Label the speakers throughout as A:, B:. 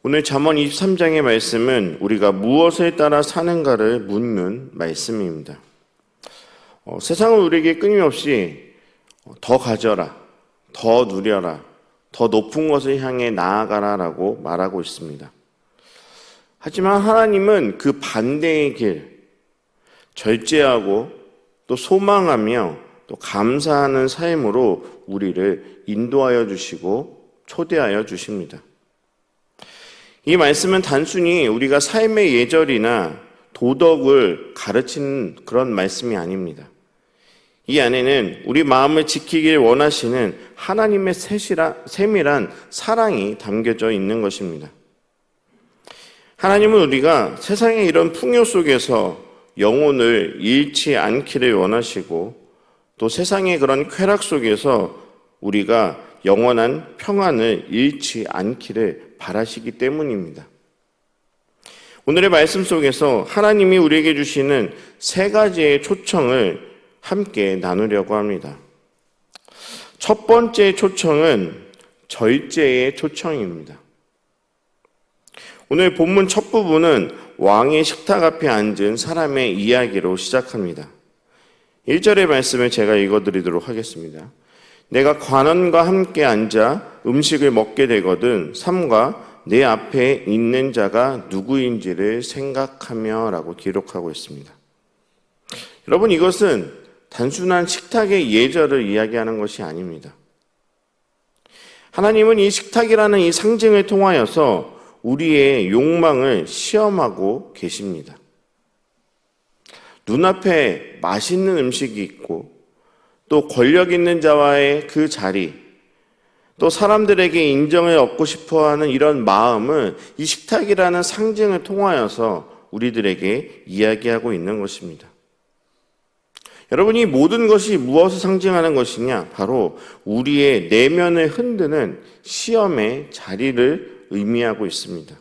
A: 오늘 잠언 23장의 말씀은 우리가 무엇을 따라 사는가를 묻는 말씀입니다. 세상은 우리에게 끊임없이 더 가져라, 더 누려라, 더 높은 것을 향해 나아가라라고 말하고 있습니다. 하지만 하나님은 그 반대의 길, 절제하고 또 소망하며 또 감사하는 삶으로 우리를 인도하여 주시고 초대하여 주십니다. 이 말씀은 단순히 우리가 삶의 예절이나 도덕을 가르치는 그런 말씀이 아닙니다. 이 안에는 우리 마음을 지키길 원하시는 하나님의 세밀한 사랑이 담겨져 있는 것입니다. 하나님은 우리가 세상의 이런 풍요 속에서 영혼을 잃지 않기를 원하시고 또 세상의 그런 쾌락 속에서 우리가 영원한 평안을 잃지 않기를 바라시기 때문입니다. 오늘의 말씀 속에서 하나님이 우리에게 주시는 세 가지의 초청을 함께 나누려고 합니다. 첫 번째 초청은 절제의 초청입니다. 오늘 본문 첫 부분은 왕의 식탁 앞에 앉은 사람의 이야기로 시작합니다. 1절의 말씀을 제가 읽어드리도록 하겠습니다. 내가 관원과 함께 앉아 음식을 먹게 되거든 삼가 내 앞에 있는 자가 누구인지를 생각하며 라고 기록하고 있습니다. 여러분, 이것은 단순한 식탁의 예절을 이야기하는 것이 아닙니다. 하나님은 이 식탁이라는 이 상징을 통하여서 우리의 욕망을 시험하고 계십니다. 눈앞에 맛있는 음식이 있고 또 권력 있는 자와의 그 자리, 또 사람들에게 인정을 얻고 싶어하는 이런 마음을 이 식탁이라는 상징을 통하여서 우리들에게 이야기하고 있는 것입니다. 여러분, 이 모든 것이 무엇을 상징하는 것이냐? 바로 우리의 내면을 흔드는 시험의 자리를 의미하고 있습니다.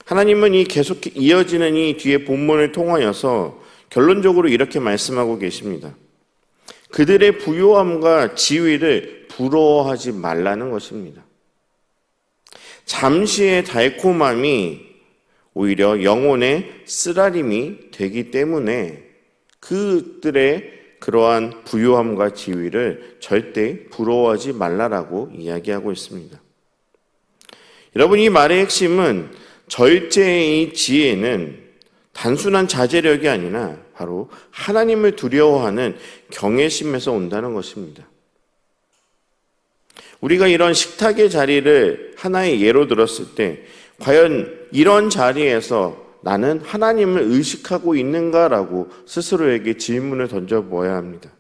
A: 하나님은 이 계속 이어지는 이 뒤에 본문을 통하여서 결론적으로 이렇게 말씀하고 계십니다. 그들의 부요함과 지위를 부러워하지 말라는 것입니다. 잠시의 달콤함이 오히려 영혼의 쓰라림이 되기 때문에 그들의 그러한 부요함과 지위를 절대 부러워하지 말라라고 이야기하고 있습니다. 여러분, 이 말의 핵심은 절제의 이 지혜는 단순한 자제력이 아니라 바로 하나님을 두려워하는 경외심에서 온다는 것입니다. 우리가 이런 식탁의 자리를 하나의 예로 들었을 때 과연 이런 자리에서 나는 하나님을 의식하고 있는가라고 스스로에게 질문을 던져보아야 합니다.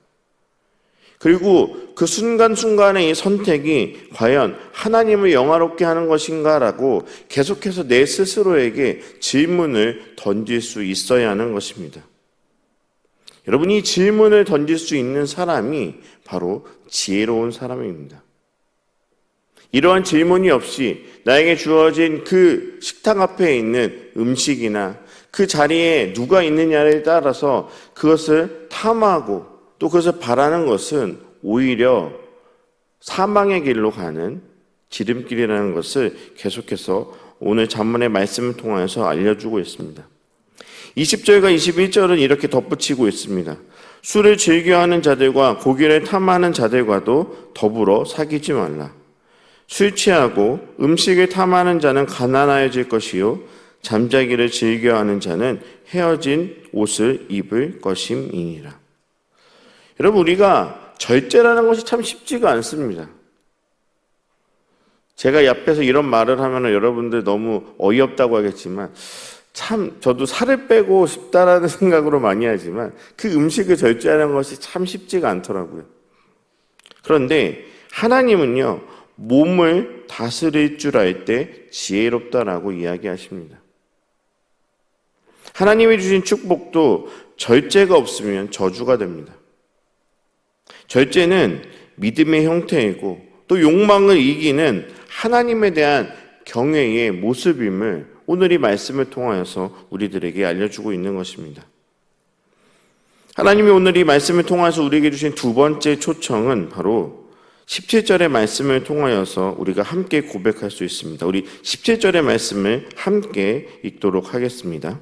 A: 그리고 그 순간순간의 이 선택이 과연 하나님을 영화롭게 하는 것인가라고 계속해서 내 스스로에게 질문을 던질 수 있어야 하는 것입니다. 여러분, 이 질문을 던질 수 있는 사람이 바로 지혜로운 사람입니다. 이러한 질문이 없이 나에게 주어진 그 식탁 앞에 있는 음식이나 그 자리에 누가 있느냐에 따라서 그것을 탐하고 또 그것을 바라는 것은 오히려 사망의 길로 가는 지름길이라는 것을 계속해서 오늘 잠언의 말씀을 통해서 알려주고 있습니다. 20절과 21절은 이렇게 덧붙이고 있습니다. 술을 즐겨하는 자들과 고기를 탐하는 자들과도 더불어 사귀지 말라. 술 취하고 음식을 탐하는 자는 가난하여질 것이요 잠자기를 즐겨하는 자는 헤어진 옷을 입을 것임이니라. 여러분, 우리가 절제라는 것이 참 쉽지가 않습니다. 제가 옆에서 이런 말을 하면 여러분들 너무 어이없다고 하겠지만 참 저도 살을 빼고 싶다라는 생각으로 많이 하지만 그 음식을 절제하는 것이 참 쉽지가 않더라고요. 그런데 하나님은요, 몸을 다스릴 줄 알 때 지혜롭다라고 이야기하십니다. 하나님이 주신 축복도 절제가 없으면 저주가 됩니다. 절제는 믿음의 형태이고 또 욕망을 이기는 하나님에 대한 경외의 모습임을 오늘 이 말씀을 통하여서 우리들에게 알려주고 있는 것입니다. 하나님이 오늘 이 말씀을 통해서 우리에게 주신 두 번째 초청은 바로 17절의 말씀을 통하여서 우리가 함께 고백할 수 있습니다. 우리 17절의 말씀을 함께 읽도록 하겠습니다.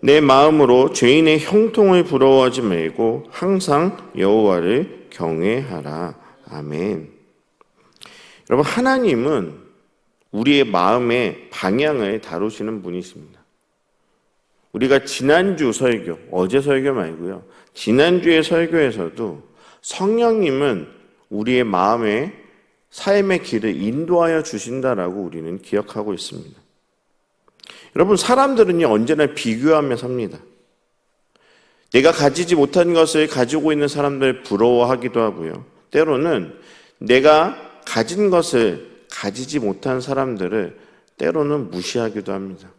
A: 내 마음으로 죄인의 형통을 부러워하지 말고 항상 여호와를 경외하라. 아멘. 여러분, 하나님은 우리의 마음의 방향을 다루시는 분이십니다. 우리가 지난주 설교, 어제 설교 말고요, 지난주의 설교에서도 성령님은 우리의 마음의 삶의 길을 인도하여 주신다라고 우리는 기억하고 있습니다. 여러분, 사람들은요, 언제나 비교하며 삽니다. 내가 가지지 못한 것을 가지고 있는 사람들 부러워하기도 하고요, 때로는 내가 가진 것을 가지지 못한 사람들을 때로는 무시하기도 합니다.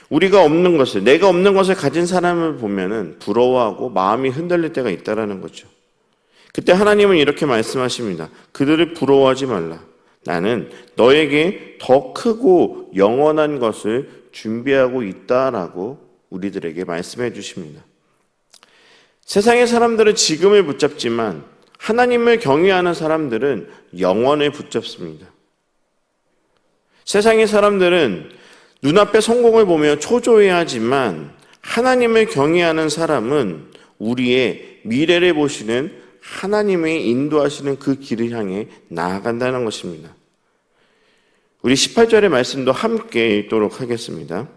A: 우리가 없는 것을, 내가 없는 것을 가진 사람을 보면은 부러워하고 마음이 흔들릴 때가 있다라는 거죠. 그때 하나님은 이렇게 말씀하십니다. 그들을 부러워하지 말라. 나는 너에게 더 크고 영원한 것을 준비하고 있다라고 우리들에게 말씀해 주십니다. 세상의 사람들은 지금을 붙잡지만 하나님을 경외하는 사람들은 영원을 붙잡습니다. 세상의 사람들은 눈앞의 성공을 보며 초조해하지만 하나님을 경외하는 사람은 우리의 미래를 보시는 하나님의 인도하시는 그 길을 향해 나아간다는 것입니다. 우리 18절의 말씀도 함께 읽도록 하겠습니다.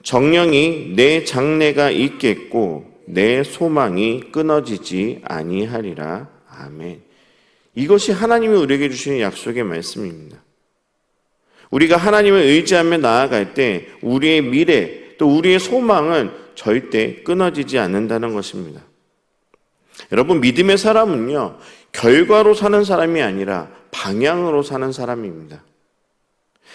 A: 정령이 내 장래가 있겠고 내 소망이 끊어지지 아니하리라. 아멘. 이것이 하나님이 우리에게 주시는 약속의 말씀입니다. 우리가 하나님을 의지하며 나아갈 때 우리의 미래 또 우리의 소망은 절대 끊어지지 않는다는 것입니다. 여러분, 믿음의 사람은요, 결과로 사는 사람이 아니라 방향으로 사는 사람입니다.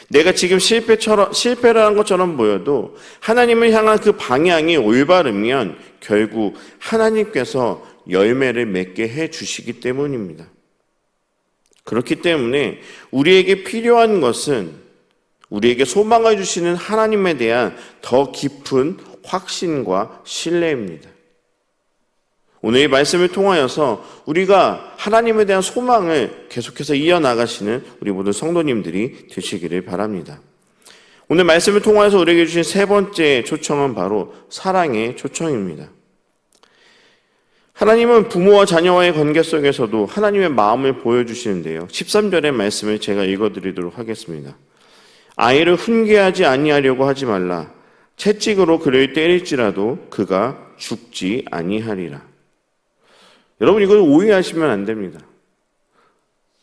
A: 내가 지금 실패를 한 것처럼 보여도 하나님을 향한 그 방향이 올바르면 결국 하나님께서 열매를 맺게 해 주시기 때문입니다. 그렇기 때문에 우리에게 필요한 것은 우리에게 소망을 주시는 하나님에 대한 더 깊은 확신과 신뢰입니다. 오늘 이 말씀을 통하여서 우리가 하나님에 대한 소망을 계속해서 이어나가시는 우리 모든 성도님들이 되시기를 바랍니다. 오늘 말씀을 통하여서 우리에게 주신 세 번째 초청은 바로 사랑의 초청입니다. 하나님은 부모와 자녀와의 관계 속에서도 하나님의 마음을 보여주시는데요. 13절의 말씀을 제가 읽어드리도록 하겠습니다. 아이를 훈계하지 아니하려고 하지 말라. 채찍으로 그를 때릴지라도 그가 죽지 아니하리라. 여러분, 이걸 오해하시면 안 됩니다.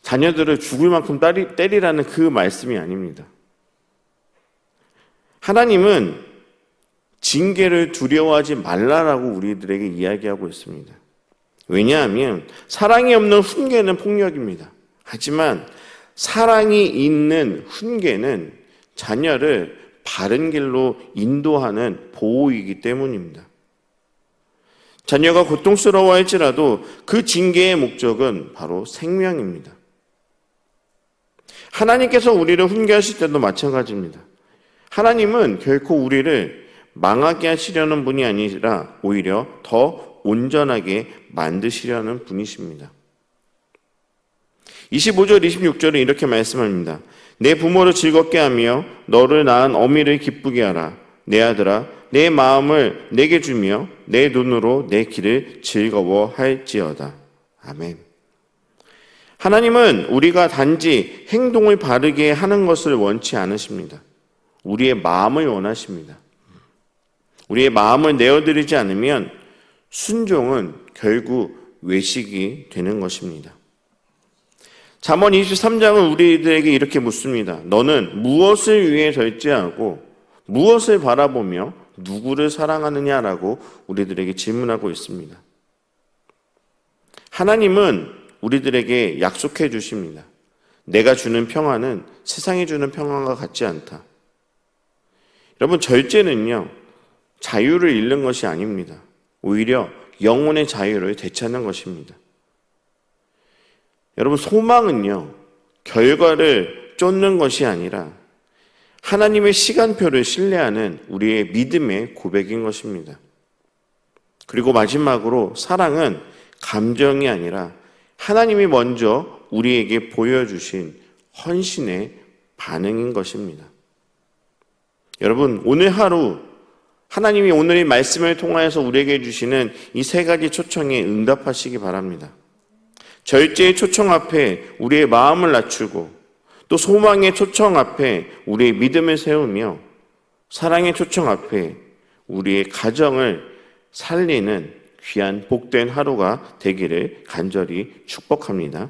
A: 자녀들을 죽을 만큼 때리라는 그 말씀이 아닙니다. 하나님은 징계를 두려워하지 말라라고 우리들에게 이야기하고 있습니다. 왜냐하면 사랑이 없는 훈계는 폭력입니다. 하지만 사랑이 있는 훈계는 자녀를 바른 길로 인도하는 보호이기 때문입니다. 자녀가 고통스러워할지라도 그 징계의 목적은 바로 생명입니다. 하나님께서 우리를 훈계하실 때도 마찬가지입니다. 하나님은 결코 우리를 망하게 하시려는 분이 아니라 오히려 더 온전하게 만드시려는 분이십니다. 25절, 26절은 이렇게 말씀합니다. 내 부모를 즐겁게 하며 너를 낳은 어미를 기쁘게 하라. 내 아들아, 내 마음을 내게 주며 내 눈으로 내 길을 즐거워할지어다. 아멘. 하나님은 우리가 단지 행동을 바르게 하는 것을 원치 않으십니다. 우리의 마음을 원하십니다. 우리의 마음을 내어드리지 않으면 순종은 결국 외식이 되는 것입니다. 잠언 23장은 우리들에게 이렇게 묻습니다. 너는 무엇을 위해 절제하고 무엇을 바라보며 누구를 사랑하느냐라고 우리들에게 질문하고 있습니다. 하나님은 우리들에게 약속해 주십니다. 내가 주는 평안은 세상이 주는 평안과 같지 않다. 여러분, 절제는요, 자유를 잃는 것이 아닙니다. 오히려 영혼의 자유를 되찾는 것입니다. 여러분, 소망은요, 결과를 쫓는 것이 아니라 하나님의 시간표를 신뢰하는 우리의 믿음의 고백인 것입니다. 그리고 마지막으로 사랑은 감정이 아니라 하나님이 먼저 우리에게 보여주신 헌신의 반응인 것입니다. 여러분, 오늘 하루 하나님이 오늘의 말씀을 통하여서 우리에게 주시는 이 세 가지 초청에 응답하시기 바랍니다. 절제의 초청 앞에 우리의 마음을 낮추고, 또 소망의 초청 앞에 우리의 믿음을 세우며, 사랑의 초청 앞에 우리의 가정을 살리는 귀한 복된 하루가 되기를 간절히 축복합니다.